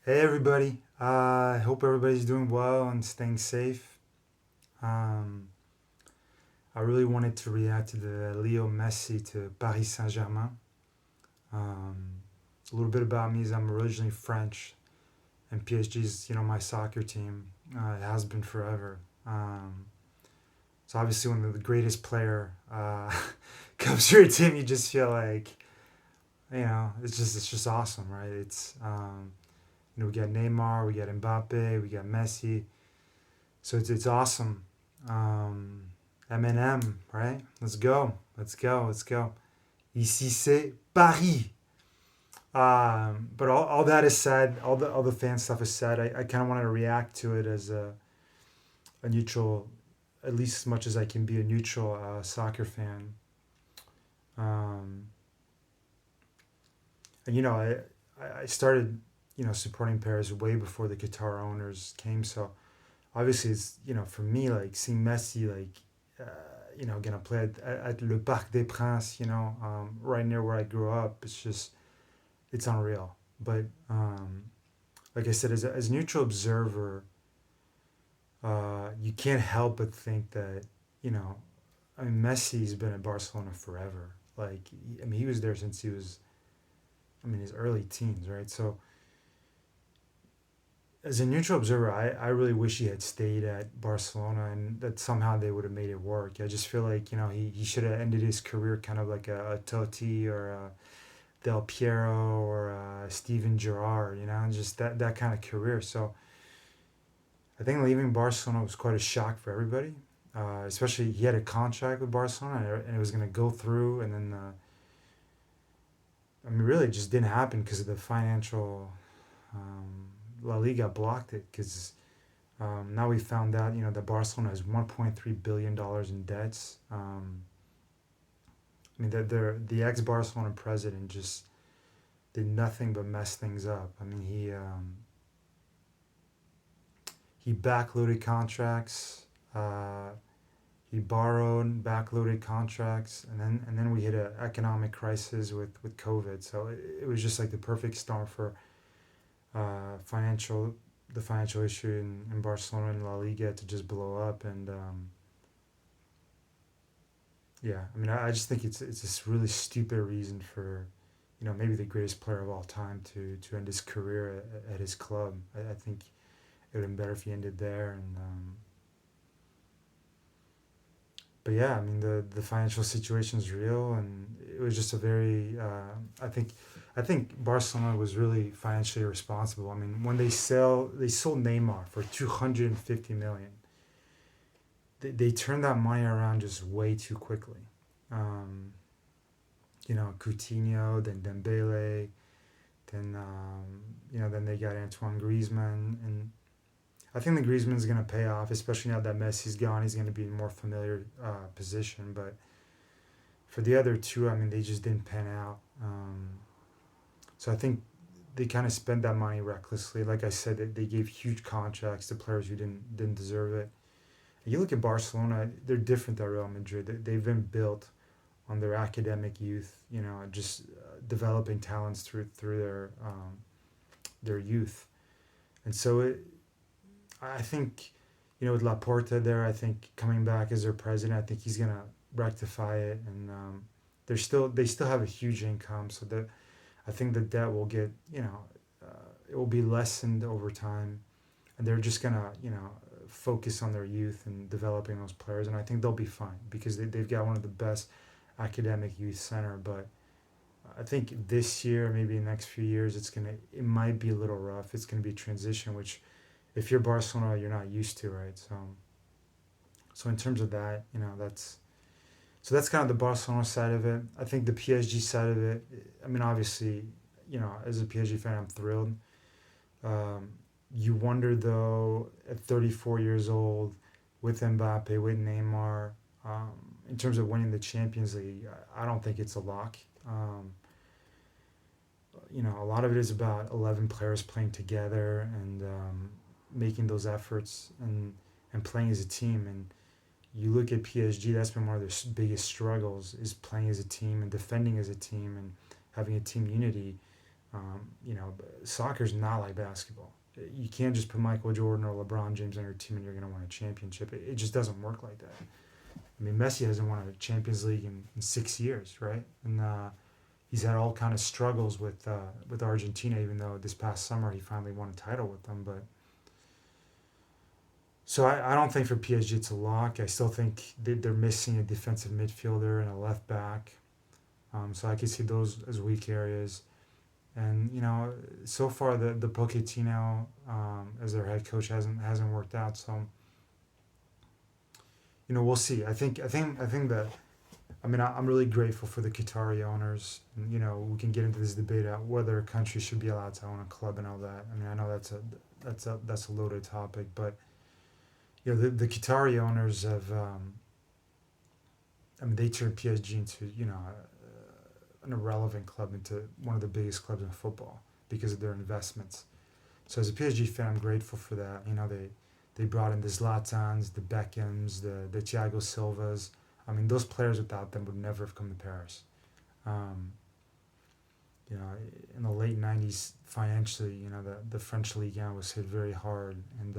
Hey everybody, I hope everybody's doing well and staying safe. Um, I really wanted to react to the Leo Messi to Paris Saint-Germain. Um, a little bit about me is I'm originally French, and PSG's my soccer team. It has been forever. So obviously when the greatest player comes to your team, you just feel like it's just awesome, right? We got Neymar, we got Mbappe, we got Messi. So it's awesome. M&M, right? Let's go. Let's go. Let's go. Ici c'est Paris. But all that is said, all the fan stuff is said. I kind of wanted to react to it as a neutral, at least as much as I can be a neutral soccer fan. Um, and I started supporting Paris way before the Qatar owners came. So obviously it's for me like seeing Messi gonna play at Le Parc des Princes, right near where I grew up. It's unreal. But like I said, as a neutral observer, you can't help but think that you know I mean Messi's been at Barcelona forever. Like he was there since he was his early teens, right? So as a neutral observer, I really wish he had stayed at Barcelona and that somehow they would have made it work. I just feel like, he should have ended his career kind of like a Totti or a Del Piero or a Steven Gerrard, and just that kind of career. So I think leaving Barcelona was quite a shock for everybody. Especially he had a contract with Barcelona and it was going to go through. And then, really it just didn't happen because of the financial. La Liga blocked it because now we found out, that Barcelona has $1.3 billion in debts. The ex Barcelona president just did nothing but mess things up. He backloaded contracts. He borrowed, backloaded contracts, and then we hit an economic crisis with COVID. So it was just like the perfect storm for financial the financial issue in Barcelona and La Liga to just blow up. And yeah, I just think it's this really stupid reason for maybe the greatest player of all time to end his career at his club. I think it would have been better if he ended there. And but yeah, the financial situation is real, and it was just a very I think Barcelona was really financially responsible. When they sold Neymar for 250 million, they turned that money around just way too quickly. Um, Coutinho, then Dembele, then they got Antoine Griezmann, and I think the Griezmann's gonna pay off, especially now that Messi's gone. He's gonna be in a more familiar position. But for the other two, they just didn't pan out. So I think they kind of spent that money recklessly. Like I said, they gave huge contracts to players who didn't deserve it. You look at Barcelona; they're different than Real Madrid. They've been built on their academic youth. Just developing talents through their youth. And so I think, with Laporta there, I think coming back as their president, I think he's gonna rectify it. And they still have a huge income, so that I think the debt will get it will be lessened over time, and they're just gonna focus on their youth and developing those players, and I think they'll be fine because they've got one of the best academic youth center. But I think this year, maybe the next few years, it might be a little rough. It's gonna be a transition, which if you're Barcelona, you're not used to, right? So in terms of that, that's kind of the Barcelona side of it. I think the PSG side of it. Obviously, as a PSG fan, I'm thrilled. Um, you wonder though, at 34 years old, with Mbappe, with Neymar, in terms of winning the Champions League, I don't think it's a lock. A lot of it is about 11 players playing together and making those efforts and playing as a team. And you look at PSG, that's been one of their biggest struggles is playing as a team and defending as a team and having a team unity. Soccer's not like basketball. You can't just put Michael Jordan or LeBron James on your team and you're going to win a championship. It just doesn't work like that. I mean, Messi hasn't won a Champions League in 6 years, right? And he's had all kind of struggles with Argentina, even though this past summer he finally won a title with them. But so I don't think for PSG it's a lock. I still think they're missing a defensive midfielder and a left back. So I can see those as weak areas. And so far the Pochettino as their head coach hasn't worked out. So we'll see. I think that I'm really grateful for the Qatari owners. And, we can get into this debate about whether a country should be allowed to own a club and all that. I mean, I know that's a loaded topic, but the Qatari owners have. They turned PSG into an irrelevant club into one of the biggest clubs in football because of their investments. So as a PSG fan, I'm grateful for that. They brought in the Zlatans, the Beckhams, the Thiago Silvas. I mean, those players without them would never have come to Paris. Um, in the late '90s, financially, the French Ligue 1 was hit very hard, and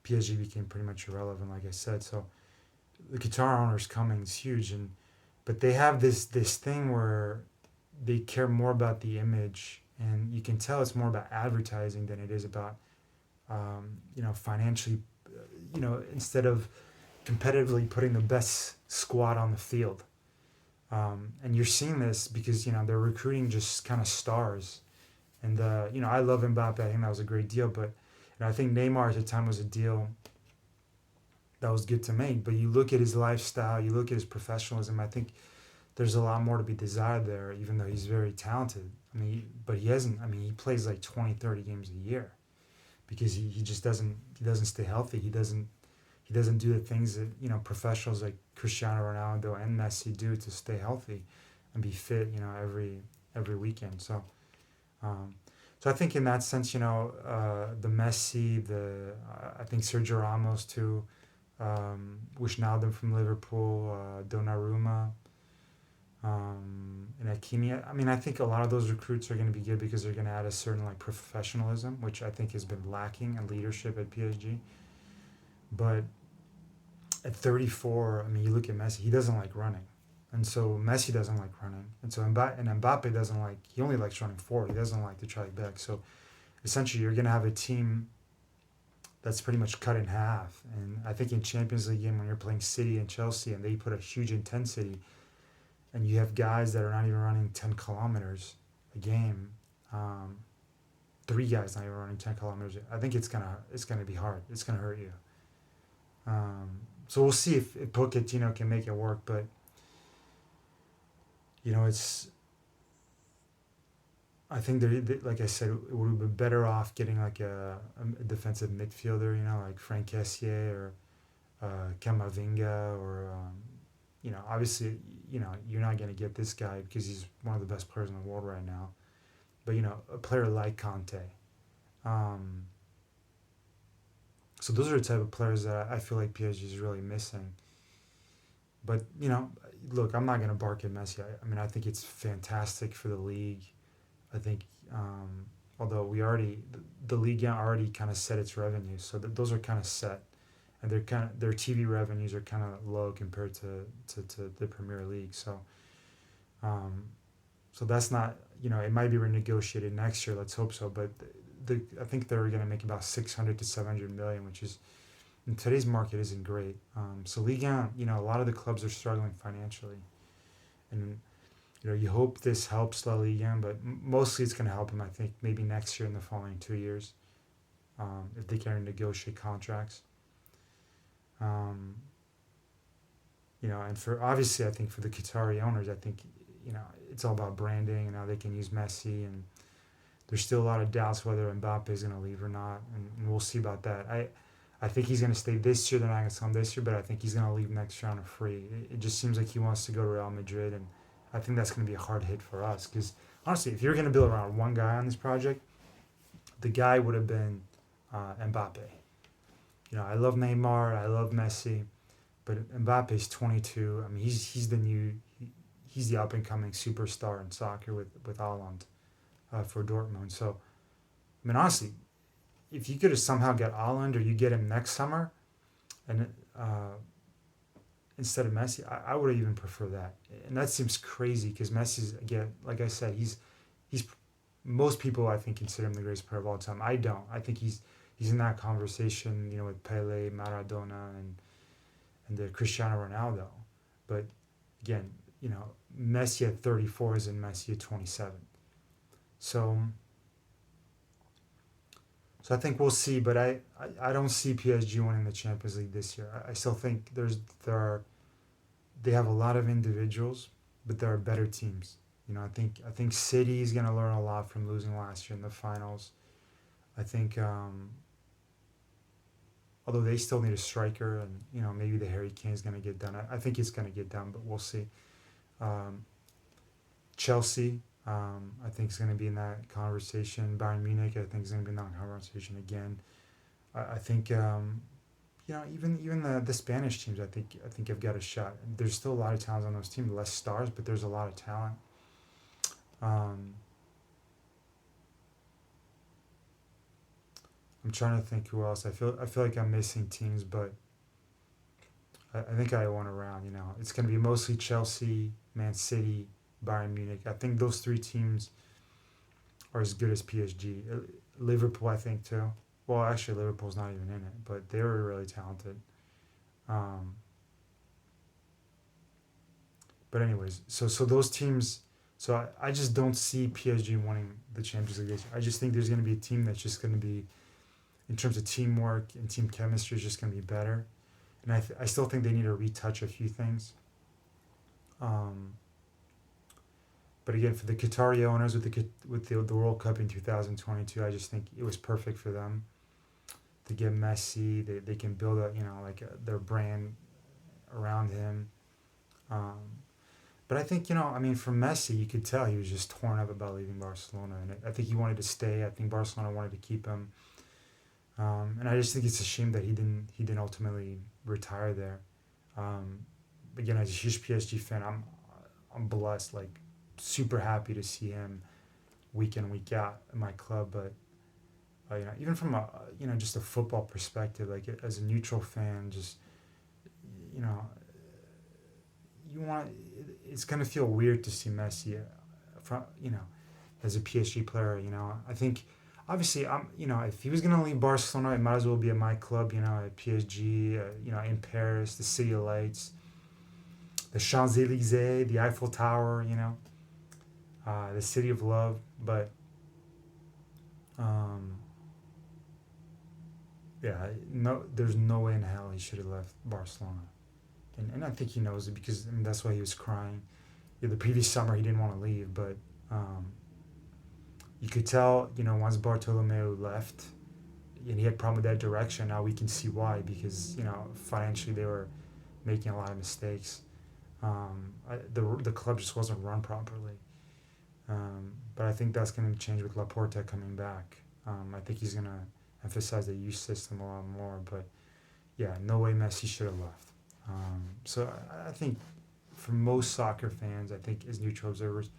PSG became pretty much irrelevant, like I said. So the Qatar owners coming is huge, but they have this thing where they care more about the image, and you can tell it's more about advertising than it is about financially, instead of competitively putting the best squad on the field. And you're seeing this because they're recruiting just kind of stars, and I love Mbappe. I think that was a great deal, but I think Neymar at the time was a deal that was good to make. But you look at his lifestyle, you look at his professionalism. I think there's a lot more to be desired there, even though he's very talented. But he hasn't. He plays like 20, 30 games a year because he just doesn't stay healthy. He doesn't do the things that professionals like Cristiano Ronaldo and Messi do to stay healthy and be fit every weekend. So I think in that sense, the Messi, I think Sergio Ramos too, Wijnaldum from Liverpool, Donnarumma, and Hakimi. I think a lot of those recruits are going to be good because they're going to add a certain like professionalism, which I think has been lacking, and leadership at PSG. But at 34, you look at Messi, he doesn't like running. And so Messi doesn't like running. And so Mbappe doesn't like, he only likes running forward. He doesn't like to track back. So essentially you're going to have a team that's pretty much cut in half. And I think in Champions League game when you're playing City and Chelsea and they put a huge intensity and you have guys that are not even running 10 kilometers a game, three guys not even running 10 kilometers, I think it's gonna be hard. It's going to hurt you. So we'll see if Pochettino can make it work, but it's. I think like I said, it would be better off getting like a defensive midfielder, like Frank Kessié or Camavinga, or obviously, you're not going to get this guy because he's one of the best players in the world right now, but a player like Conte. So those are the type of players that I feel like PSG is really missing. But look, I'm not gonna bark at Messi. I think it's fantastic for the league. I think, although the league already kind of set its revenues, so those are kind of set, and their TV revenues are kind of low compared to the Premier League. So, so that's not it might be renegotiated next year. Let's hope so. But I think they're gonna make about 600 to 700 million, which is in today's market isn't great. So Ligue 1, a lot of the clubs are struggling financially, and you hope this helps La Liga, but mostly it's going to help them. I think maybe next year and the following 2 years, if they can negotiate contracts. And for obviously, I think for the Qatari owners, I think it's all about branding and how they can use Messi, and there's still a lot of doubts whether Mbappe is going to leave or not, and we'll see about that. I think he's going to stay this year. They're not going to sell him this year, but I think he's going to leave next year on a free. It just seems like he wants to go to Real Madrid, and I think that's going to be a hard hit for us. Because honestly, if you're going to build around one guy on this project, the guy would have been Mbappe. I love Neymar, I love Messi, but Mbappe's 22. He's the up and coming superstar in soccer with Haaland. for Dortmund. So I mean, honestly, if you could have somehow get Haaland or you get him next summer, and instead of Messi, I would even prefer that. And that seems crazy because Messi's, again, like I said, he's most people I think consider him the greatest player of all time. I don't. I think he's in that conversation, with Pele, Maradona, and Cristiano Ronaldo. But again, Messi at 34 is in Messi at 27. So I think we'll see, but I don't see PSG winning the Champions League this year. I still think they have a lot of individuals, but there are better teams. I think City is going to learn a lot from losing last year in the finals. I think although they still need a striker, and maybe the Harry Kane is going to get done. I think it's going to get done, but we'll see. Um, Chelsea, I think is going to be in that conversation. Bayern Munich, I think is going to be in that conversation again. I think even the Spanish teams, I think have got a shot. There's still a lot of talent on those teams, less stars, but there's a lot of talent. Um, I'm trying to think who else. I feel like I'm missing teams, but I think I went around. It's going to be mostly Chelsea, Man City, Bayern Munich. I think those three teams are as good as PSG. Liverpool, I think too. Well, actually, Liverpool's not even in it, but they were really talented. Um, but anyways, so those teams. So I just don't see PSG winning the Champions League this year. I just think there's going to be a team that's just going to be, in terms of teamwork and team chemistry, is just going to be better. And I still think they need to retouch a few things. Um, but again, for the Qatari owners with the World Cup in 2022, I just think it was perfect for them to get Messi. They can build their brand around him. Um, but I think for Messi, you could tell he was just torn up about leaving Barcelona, and I think he wanted to stay. I think Barcelona wanted to keep him, and I just think it's a shame that he didn't ultimately retire there. Um, Again, as a huge PSG fan, I'm blessed, like super happy to see him week in week out in my club. But even from a just a football perspective, like as a neutral fan, just you know you want it's gonna feel weird to see Messi from as a PSG player. I think obviously if he was gonna leave Barcelona, it might as well be at my club. At PSG. In Paris, the City of Lights, the Champs Elysees, the Eiffel Tower. The City of Love. But um, yeah, no, there's no way in hell he should have left Barcelona. And I think he knows it because that's why he was crying. Yeah, the previous summer he didn't want to leave, but um, you could tell, once Bartomeu left, and he had a problem with that direction. Now we can see why, because financially they were making a lot of mistakes. The club just wasn't run properly. But I think that's going to change with Laporta coming back. I think he's going to emphasize the youth system a lot more. But yeah, no way Messi should have left. So I think for most soccer fans, I think as neutral observers,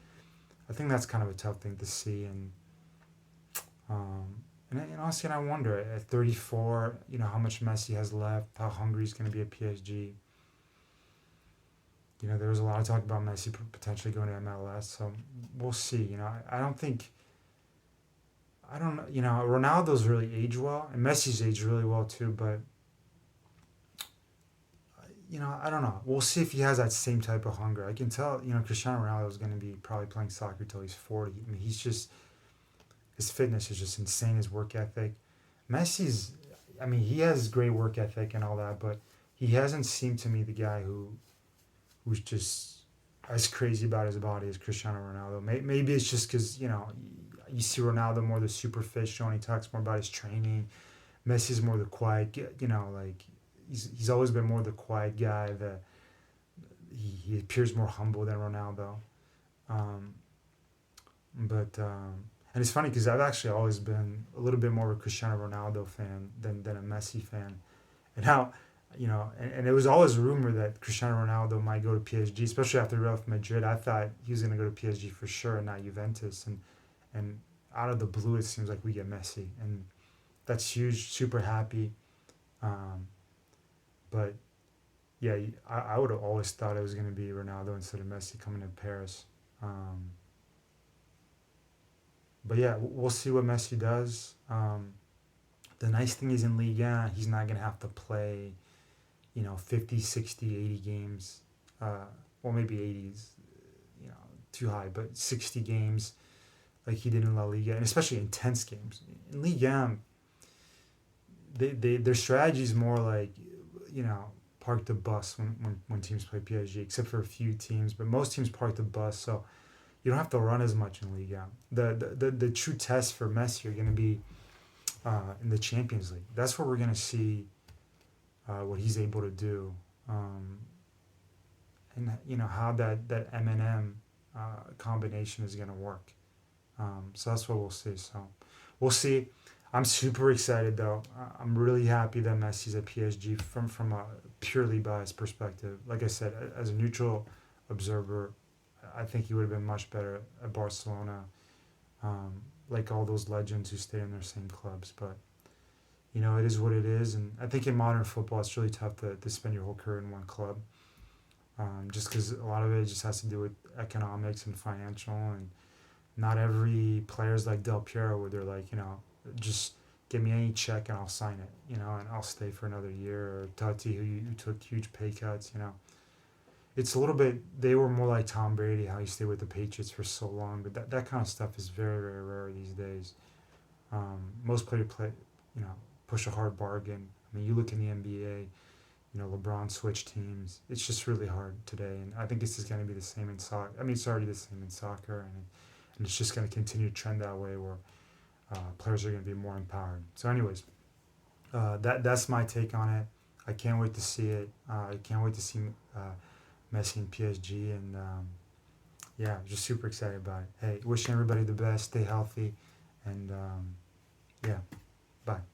I think that's kind of a tough thing to see. And honestly, I wonder at 34, how much Messi has left, how hungry he's going to be at PSG. There was a lot of talk about Messi potentially going to MLS, so we'll see. I don't know. Ronaldo's really aged well, and Messi's aged really well too. But I don't know. We'll see if he has that same type of hunger. I can tell. Cristiano Ronaldo is going to be probably playing soccer till he's 40. I mean, his fitness is just insane. His work ethic. Messi's. He has great work ethic and all that, but he hasn't seemed to me the guy who's just as crazy about his body as Cristiano Ronaldo. Maybe it's just because, you see Ronaldo more the superficial and he talks more about his training. Messi's more the quiet, he's always been more the quiet guy. He appears more humble than Ronaldo. And it's funny because I've actually always been a little bit more of a Cristiano Ronaldo fan than a Messi fan. And how, and it was always a rumor that Cristiano Ronaldo might go to PSG, especially after Real Madrid. I thought he was going to go to PSG for sure and not Juventus. And and out of the blue, it seems like we get Messi, and that's huge. Super happy. Um, but yeah, I would have always thought it was going to be Ronaldo instead of Messi coming to Paris. Um, but yeah, we'll see what Messi does. The nice thing is in Liga, he's not going to have to play, 50, 60, 80 games. Uh, well, maybe 80 is, you know, too high, but 60 games like he did in La Liga, and especially intense games. In Liga, their strategy is more like, you know, park the bus when teams play PSG, except for a few teams, but most teams park the bus, so you don't have to run as much in Liga. The true test for Messi are going to be in the Champions League. That's where we're going to see what he's able to do, um, and how that M combination is going to work. So that's what we'll see. So we'll see. I'm super excited though. I'm really happy that Messi's at PSG from a purely biased perspective. Like I said, as a neutral observer, I think he would have been much better at Barcelona, like all those legends who stay in their same clubs. But it is what it is, and I think in modern football, it's really tough to spend your whole career in one club, just because a lot of it just has to do with economics and financial, and not every player's like Del Piero, where they're like, just give me any check and I'll sign it, and I'll stay for another year. Or Totti, who took huge pay cuts. It's a little bit, they were more like Tom Brady, how he stayed with the Patriots for so long, but that kind of stuff is very, very rare these days. Most players you know, push a hard bargain. I mean, you look in the NBA, LeBron switched teams. It's just really hard today, and I think this is going to be the same in soccer. I mean, it's already the same in soccer, and it's just going to continue to trend that way where players are going to be more empowered. So, anyways, that's my take on it. I can't wait to see it. I can't wait to see Messi and PSG, and yeah, just super excited about it. Hey, wishing everybody the best. Stay healthy, and yeah, bye.